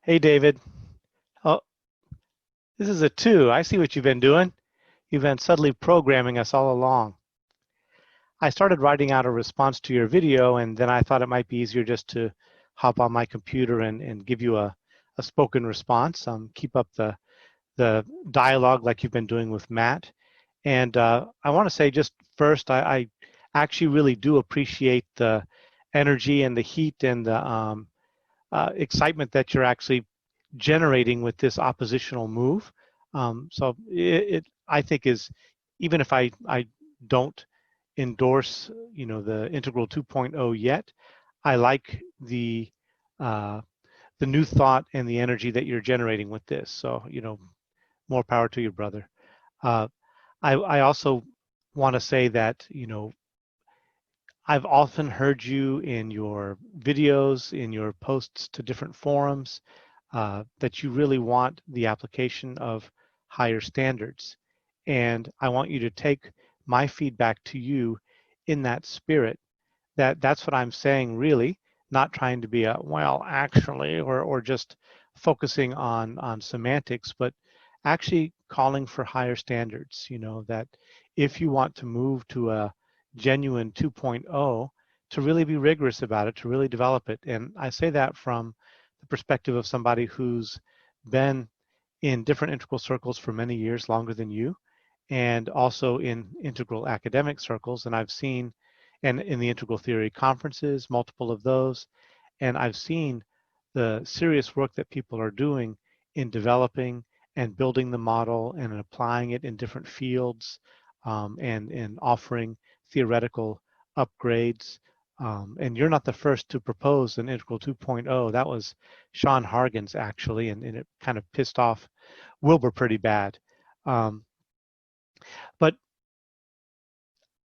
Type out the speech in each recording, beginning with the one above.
Hey, David. Oh, this is a 2. I see what you've been doing. You've been subtly programming us all along. I started writing out a response to your video, and then I thought it might be easier just to hop on my computer and give you a spoken response. Keep up the dialogue like you've been doing with Matt. And I want to say just first, I actually really do appreciate the energy and the heat and the excitement that you're actually generating with this oppositional move. So I think is, even if I don't endorse, the Integral 2.0 yet, I like uh, the new thought and the energy that you're generating with this. So, more power to you, brother. Uh, I also want to say that, I've often heard you in your videos, in your posts to different forums, that you really want the application of higher standards. And I want you to take my feedback to you in that spirit. That's what I'm saying, really, not trying to be well, actually, or just focusing on semantics, but actually calling for higher standards. That if you want to move to a genuine 2.0, to really be rigorous about it, to really develop it. And I say that from the perspective of somebody who's been in different integral circles for many years, longer than you, and also in integral academic circles. And I've seen, and in the integral theory conferences, multiple of those, and I've seen the serious work that people are doing in developing and building the model and applying it in different fields, and offering theoretical upgrades. And you're not the first to propose an integral 2.0. That was Sean Hargens, actually, and it kind of pissed off Wilbur pretty bad. But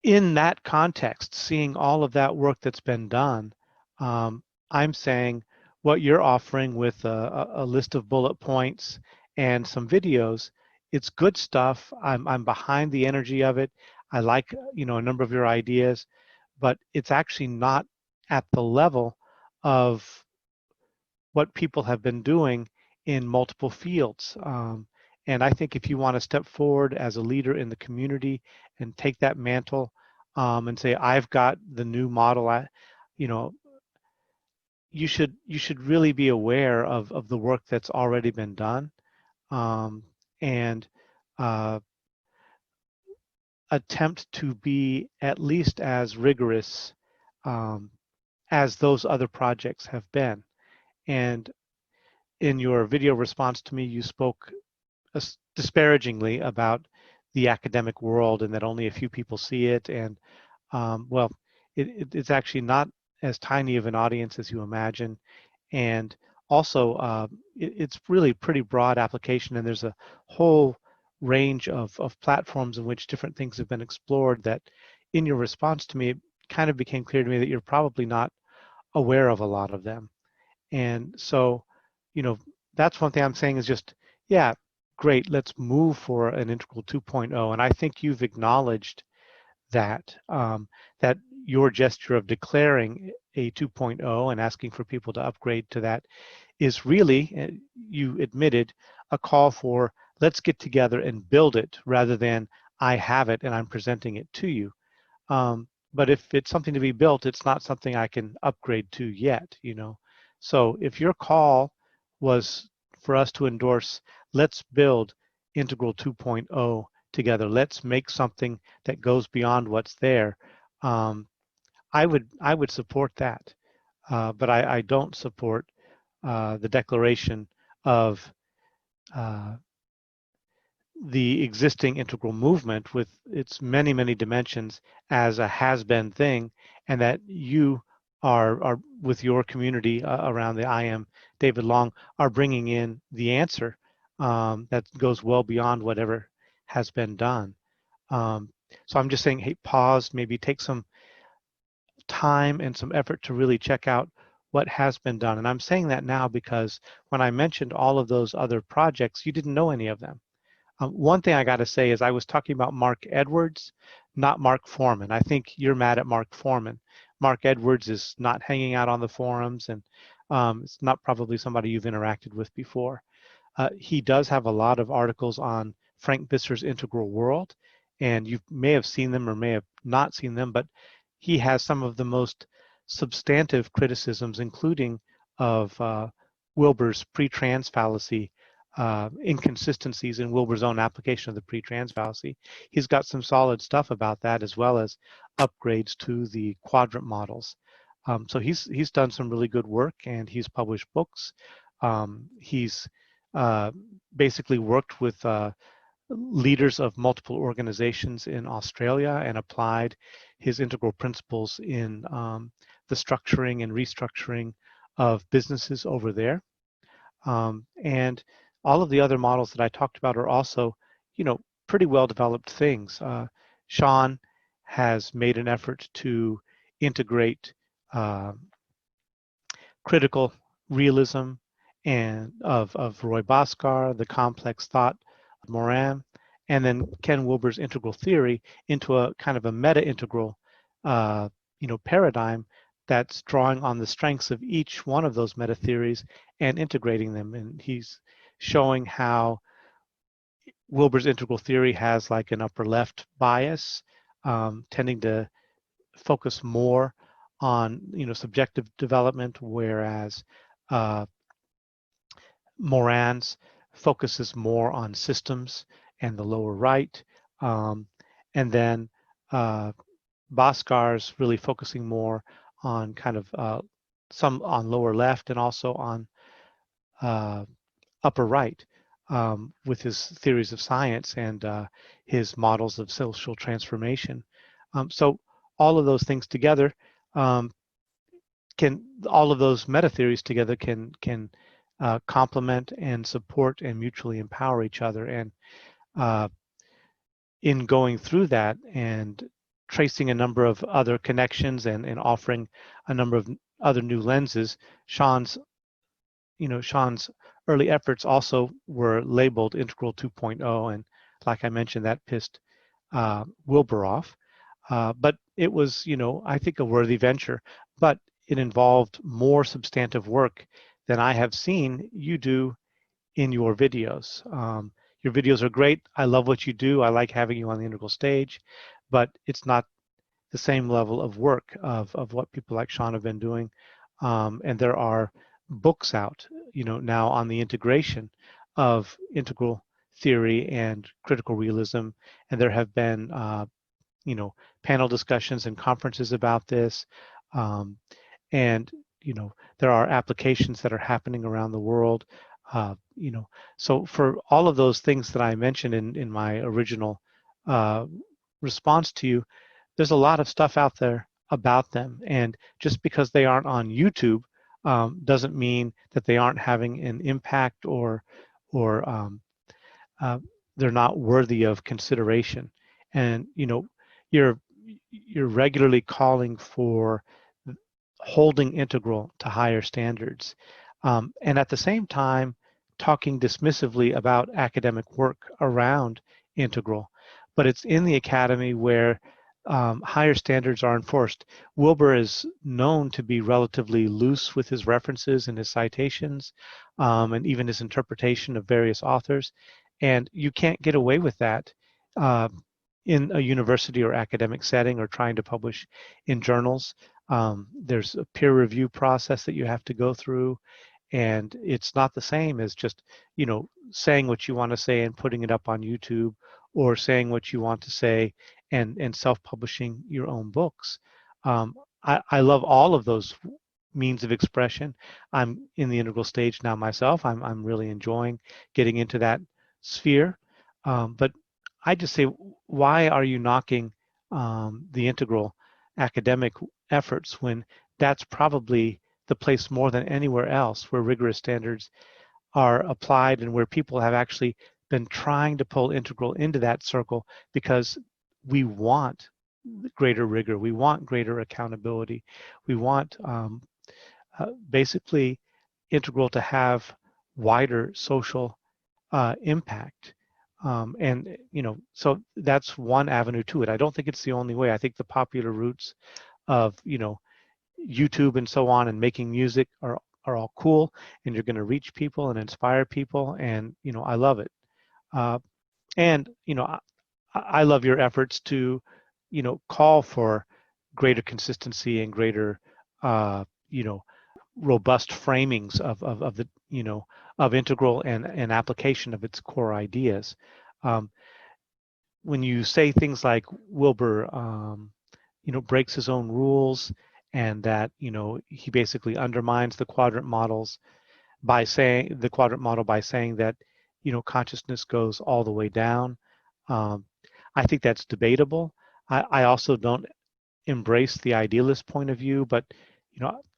in that context, seeing all of that work that's been done, I'm saying what you're offering with a list of bullet points and some videos, it's good stuff. I'm behind the energy of it. I like, a number of your ideas, but it's actually not at the level of what people have been doing in multiple fields. And I think if you want to step forward as a leader in the community and take that mantle, and say, I've got the new model, you know, you should really be aware of the work that's already been done, and uh, attempt to be at least as rigorous as those other projects have been. And in your video response to me, you spoke disparagingly about the academic world and that only a few people see it. And well, it's actually not as tiny of an audience as you imagine. And also, it's really pretty broad application, and there's a whole range of platforms in which different things have been explored that in your response to me, it kind of became clear to me that you're probably not aware of a lot of them. And so, you know, that's one thing I'm saying is just, yeah, great, let's move for an integral 2.0. And I think you've acknowledged that, that your gesture of declaring a 2.0 and asking for people to upgrade to that is really, you admitted, a call for let's get together and build it rather than I have it and I'm presenting it to you. But if it's something to be built, it's not something I can upgrade to yet, So if your call was for us to endorse, let's build Integral 2.0 together, let's make something that goes beyond what's there, I would support that. But I don't support the declaration of the existing integral movement with its many, many dimensions as a has-been thing, and that you are with your community around the I Am David Long are bringing in the answer that goes well beyond whatever has been done. So I'm just saying, hey, pause, maybe take some time and some effort to really check out what has been done. And I'm saying that now because when I mentioned all of those other projects, you didn't know any of them. One thing I got to say is I was talking about Mark Edwards, not Mark Foreman. I think you're mad at Mark Foreman. Mark Edwards is not hanging out on the forums, and It's not probably somebody you've interacted with before. He does have a lot of articles on Frank Bisser's Integral World, and you may have seen them or may have not seen them, but he has some of the most substantive criticisms, including of Wilber's pre-trans fallacy, inconsistencies in Wilber's own application of the pre-trans fallacy. He's got some solid stuff about that, as well as upgrades to the quadrant models. So he's done some really good work, and he's published books. He's basically worked with leaders of multiple organizations in Australia and applied his integral principles in the structuring and restructuring of businesses over there. And all of the other models that I talked about are also, pretty well developed things. Sean has made an effort to integrate critical realism and of Roy Bhaskar, the complex thought of Moran, and then Ken Wilber's integral theory into a kind of a meta-integral paradigm that's drawing on the strengths of each one of those meta theories and integrating them. And he's showing how Wilber's integral theory has like an upper left bias, tending to focus more on subjective development, whereas Moran's focuses more on systems and the lower right, and then Bhaskar's really focusing more on kind of some on lower left and also on upper right, with his theories of science and his models of social transformation. So all of those things together all of those meta theories together can complement and support and mutually empower each other. And in going through that and tracing a number of other connections and offering a number of other new lenses, Sean's early efforts also were labeled Integral 2.0, and like I mentioned, that pissed Wilbur off. But it was, I think a worthy venture, but it involved more substantive work than I have seen you do in your videos. Your videos are great. I love what you do. I like having you on the integral stage, but it's not the same level of work of what people like Sean have been doing. And there are books out, now on the integration of integral theory and critical realism, and there have been panel discussions and conferences about this, and there are applications that are happening around the world. So for all of those things that I mentioned in my original response to you, there's a lot of stuff out there about them, and just because they aren't on YouTube doesn't mean that they aren't having an impact or they're not worthy of consideration. And you're regularly calling for holding integral to higher standards, and at the same time talking dismissively about academic work around integral. But it's in the academy where higher standards are enforced. Wilbur is known to be relatively loose with his references and his citations, and even his interpretation of various authors, and you can't get away with that in a university or academic setting or trying to publish in journals. There's a peer review process that you have to go through, and it's not the same as just saying what you want to say and putting it up on YouTube, or saying what you want to say and self-publishing your own books. I love all of those means of expression. I'm in the integral stage now myself. I'm really enjoying getting into that sphere, but I just say, why are you knocking the integral academic efforts when that's probably the place more than anywhere else where rigorous standards are applied, and where people have actually been trying to pull integral into that circle because we want greater rigor, we want greater accountability, we want basically integral to have wider social impact. And so that's one avenue to it. I don't think it's the only way. I think the popular routes of YouTube and so on and making music are are all cool, and you're going to reach people and inspire people, and I love it. Uh, and I love your efforts to call for greater consistency and greater uh, you know robust framings of the of integral and application of its core ideas. Um, when you say things like Wilbur, breaks his own rules, and that he basically undermines the quadrant models by saying the quadrant model by saying that consciousness goes all the way down. Um, I think that's debatable. I also don't embrace the idealist point of view, but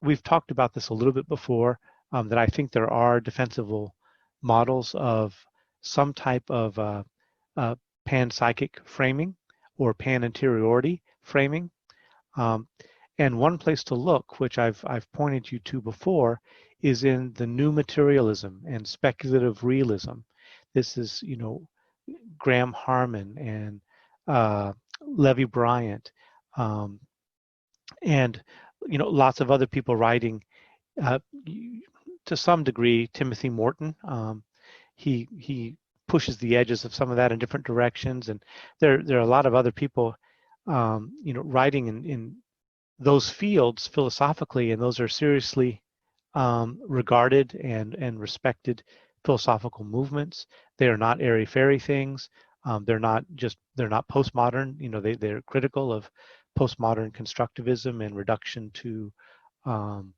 we've talked about this a little bit before, that I think there are defensible models of some type of uh, panpsychic framing or pan-interiority framing. Um, and one place to look, which I've pointed you to before, is in the new materialism and speculative realism. This is Graham Harman and Levi Bryant, um, and lots of other people writing. Uh, to some degree, Timothy Morton. He pushes the edges of some of that in different directions, and there are a lot of other people, writing in those fields philosophically, and those are seriously regarded and respected philosophical movements. They are not airy-fairy things. They're not postmodern. They're critical of postmodern constructivism and reduction to um,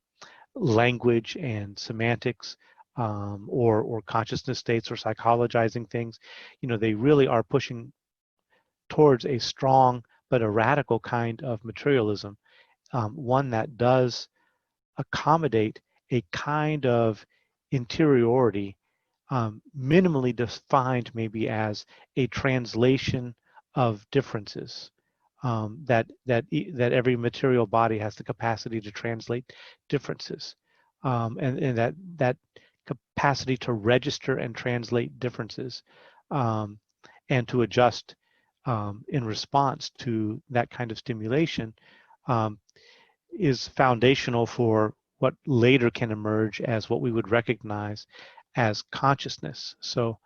language and semantics, or consciousness states, or psychologizing things. They really are pushing towards a strong but a radical kind of materialism, one that does accommodate a kind of interiority, minimally defined maybe as a translation of differences, that every material body has the capacity to translate differences, and that capacity to register and translate differences, um, and to adjust in response to that kind of stimulation, um, is foundational for what later can emerge as what we would recognize as consciousness. So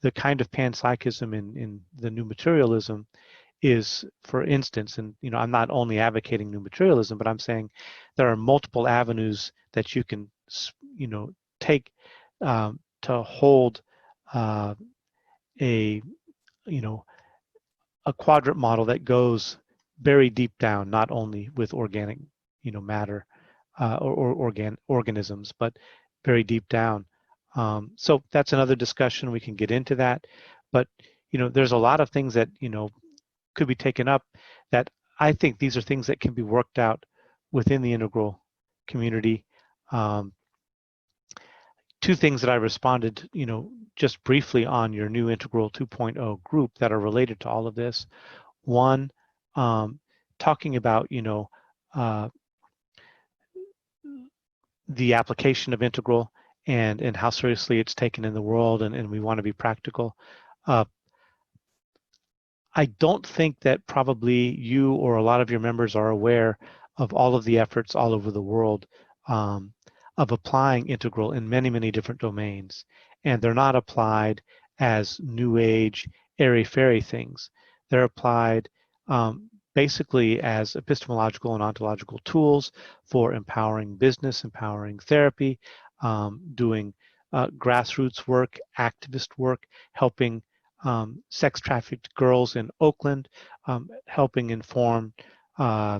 the kind of panpsychism in the new materialism is, for instance, and I'm not only advocating new materialism, but I'm saying there are multiple avenues that you can take, to hold a you know a quadrant model that goes very deep down, not only with organic matter, or organisms, but very deep down. So that's another discussion. We can get into that, but there's a lot of things that could be taken up, that I think these are things that can be worked out within the integral community. Um, Two things that I responded, just briefly on your new Integral 2.0 group that are related to all of this. One, talking about uh, the application of integral, and how seriously it's taken in the world, and we want to be practical. I don't think that probably you or a lot of your members are aware of all of the efforts all over the world, of applying integral in many, many different domains. And they're not applied as new age, airy-fairy things. They're applied basically as epistemological and ontological tools for empowering business, empowering therapy, doing grassroots work, activist work, helping sex trafficked girls in Oakland, helping inform, uh,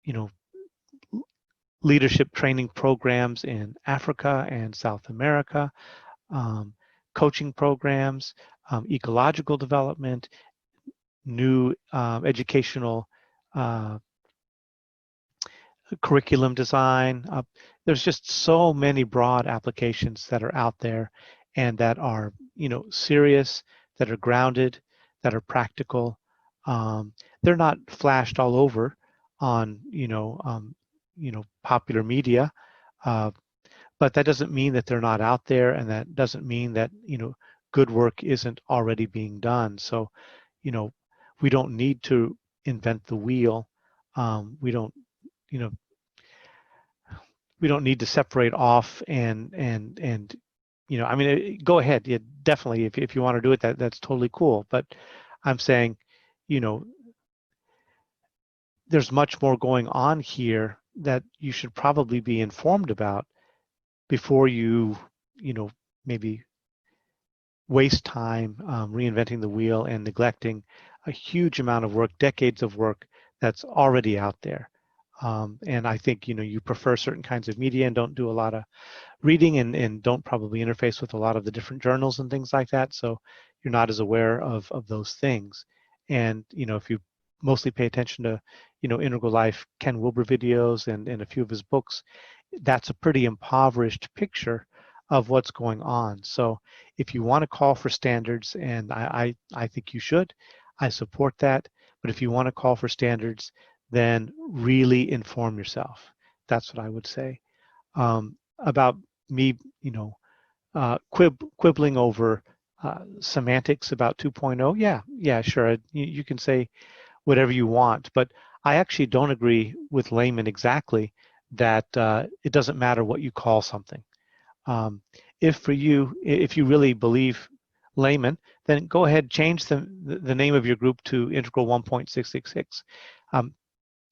you know, leadership training programs in Africa and South America, um, coaching programs, ecological development, new educational curriculum design. There's just so many broad applications that are out there, and that are serious, that are grounded, that are practical. They're not flashed all over on popular media, uh, but that doesn't mean that they're not out there, and that doesn't mean that good work isn't already being done. So you know we don't need to invent the wheel. We don't you know we don't need to separate off and you know, I mean, go ahead. Yeah, definitely. If you want to do it, that's totally cool. But I'm saying, you know, there's much more going on here that you should probably be informed about before you know, maybe waste time reinventing the wheel and neglecting a huge amount of work, decades of work that's already out there. And I think, you know, you prefer certain kinds of media and don't do a lot of reading and don't probably interface with a lot of the different journals and things like that. So you're not as aware of those things. And, you know, if you mostly pay attention to, you know, Integral Life, Ken Wilber videos and a few of his books, that's a pretty impoverished picture of what's going on. So if you want to call for standards, and I think you should, I support that. But if you want to call for standards, then really inform yourself. That's what I would say. About me, you know, quibbling over semantics about 2.0, yeah, sure. You can say whatever you want, but I actually don't agree with Layman exactly that it doesn't matter what you call something. Um, if you really believe Layman, then go ahead, change the name of your group to Integral 1.666.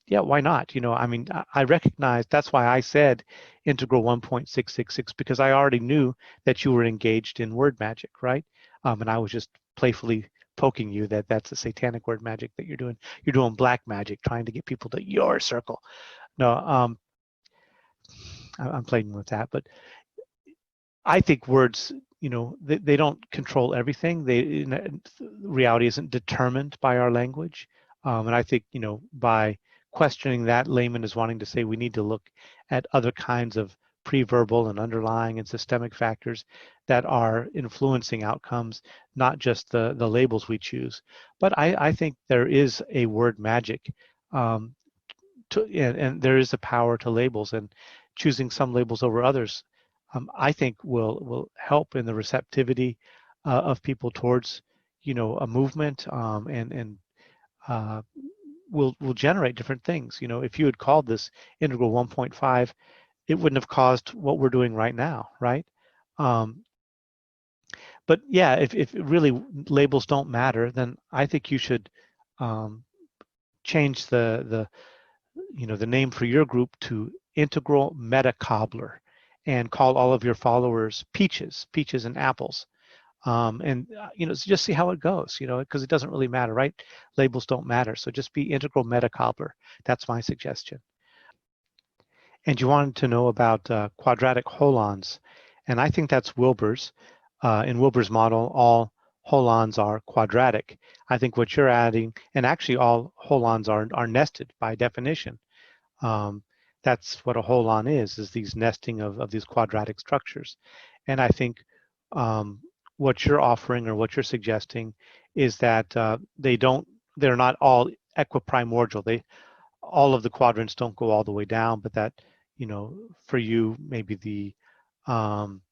Yeah, why not? You know, I mean, I recognize that's why I said integral 1.666 because I already knew that you were engaged in word magic, right? And I was just playfully poking you that that's a satanic word magic that you're doing. You're doing black magic, trying to get people to your circle. No, I'm playing with that, but I think words, you know, they don't control everything. Reality isn't determined by our language. And I think, you know, by questioning that, Layman is wanting to say we need to look at other kinds of pre-verbal and underlying and systemic factors that are influencing outcomes, not just the labels we choose. But I think there is a word magic um, and there is a power to labels, and choosing some labels over others, I think will help in the receptivity of people towards, you know, a movement, and uh, will generate different things. You know, if you had called this integral 1.5, it wouldn't have caused what we're doing right now, right? Um, but yeah, if really labels don't matter, then I think you should um, change the you know, the name for your group to Integral Meta-Cobbler and call all of your followers peaches and apples. And you know, so just see how it goes, you know, because it doesn't really matter, right? Labels don't matter. So just be Integral Meta-Cobbler. That's my suggestion. And you wanted to know about quadratic holons. And I think that's Wilber's. In Wilber's model, all holons are quadratic. I think what you're adding, and actually all holons are nested by definition. Um, that's what a holon is these nesting of these quadratic structures. And I think what you're offering or what you're suggesting is that they're not all equiprimordial. All of the quadrants don't go all the way down, but that, you know, for you, maybe um,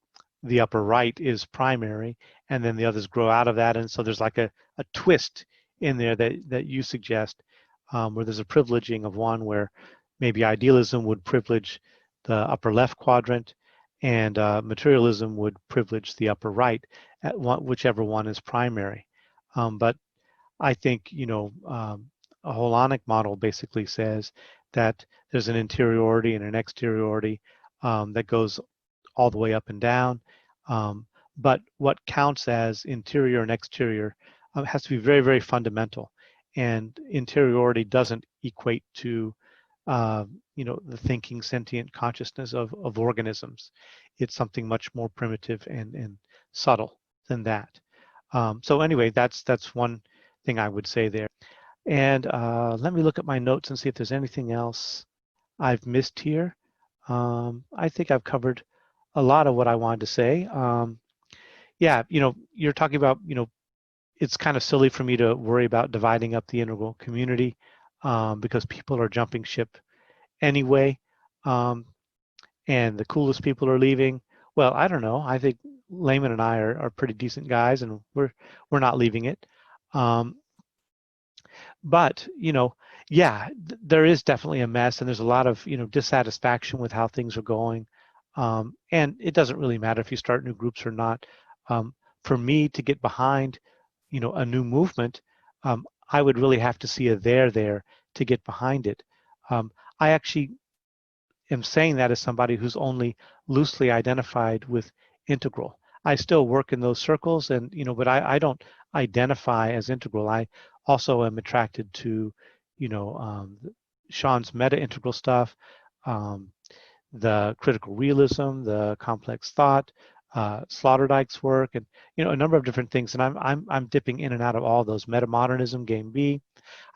the upper right is primary, and then the others grow out of that. And so there's like a twist in there that you suggest, where there's a privileging of one where maybe idealism would privilege the upper left quadrant, and materialism would privilege the upper right, whichever one is primary. But I think, you know, a holonic model basically says that there's an interiority and an exteriority that goes all the way up and down. Um, but what counts as interior and exterior has to be very, very fundamental. And interiority doesn't equate to, you know, the thinking, sentient consciousness of organisms. It's something much more primitive and subtle than that. So anyway, that's one thing I would say there. And let me look at my notes and see if there's anything else I've missed here. I think I've covered a lot of what I wanted to say. Yeah, you know, you're talking about, you know, it's kind of silly for me to worry about dividing up the integral community because people are jumping ship anyway, and the coolest people are leaving. Well, I don't know. I think Layman and I are pretty decent guys, and we're not leaving it. Um, but you know, Yeah, there is definitely a mess, and there's a lot of dissatisfaction with how things are going, and it doesn't really matter if you start new groups or not. Um, for me to get behind, a new movement, I would really have to see a there to get behind it. I actually am saying that as somebody who's only loosely identified with integral. I still work in those circles, and but I don't identify as integral. I also am attracted to, Sean's meta-integral stuff, um, the critical realism, the complex thought, Sloterdijk's work, and a number of different things. And I'm dipping in and out of all those. Metamodernism, Game B.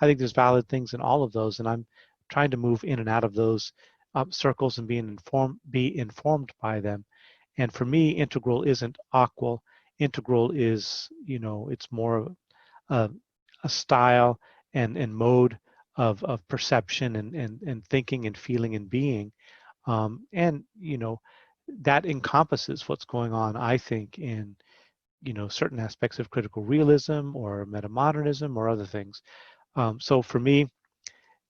I think there's valid things in all of those, and I'm trying to move in and out of those circles and be informed by them. And for me, integral isn't aqual. Integral is, it's more a, a style and mode of perception and thinking and feeling and being. And, that encompasses what's going on, I think, in, certain aspects of critical realism or metamodernism or other things. So for me,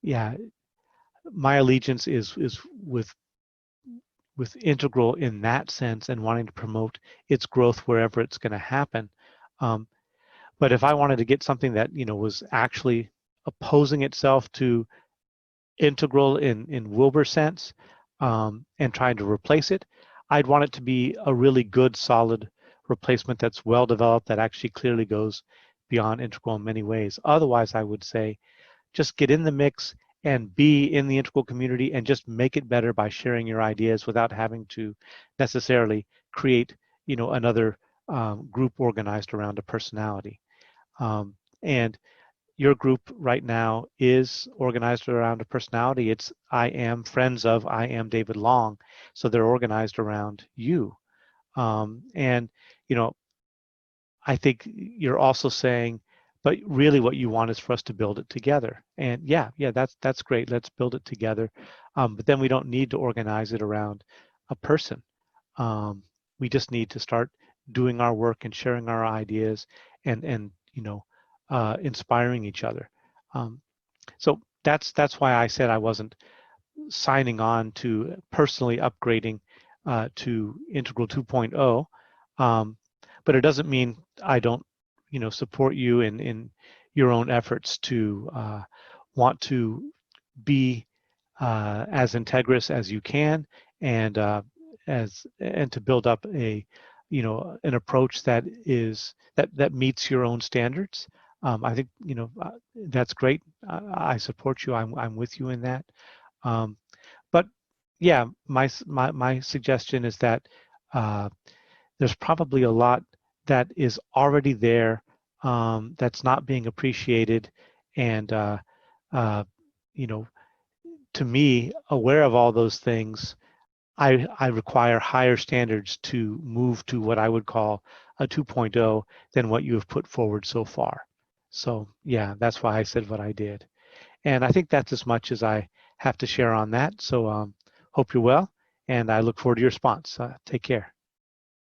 yeah, my allegiance is with integral in that sense and wanting to promote its growth wherever it's going to happen. Um, but if I wanted to get something that was actually opposing itself to integral in Wilbur sense, and trying to replace it, I'd want it to be a really good, solid replacement that's well developed, that actually clearly goes beyond integral in many ways. Otherwise, I would say just get in the mix and be in the integral community and just make it better by sharing your ideas without having to necessarily create, another group organized around a personality. And your group right now is organized around a personality. It's I am David Long. So they're organized around you. And, you know, I think you're also saying, but really what you want is for us to build it together. And yeah, that's great. Let's build it together. But then we don't need to organize it around a person. We just need to start doing our work and sharing our ideas and inspiring each other. So that's why I said I wasn't signing on to personally upgrading to Integral 2.0. But it doesn't mean I don't, support you in your own efforts to want to be as integrous as you can, and to build up an approach that meets your own standards. I think that's great. I support you. I'm with you in that. Um, but yeah, my suggestion is that there's probably a lot that is already there, that's not being appreciated, and uh, you know, to me, aware of all those things, I require higher standards to move to what I would call a 2.0 than what you have put forward so far. So yeah, that's why I said what I did. And I think that's as much as I have to share on that. So hope you're well, and I look forward to your response. Take care.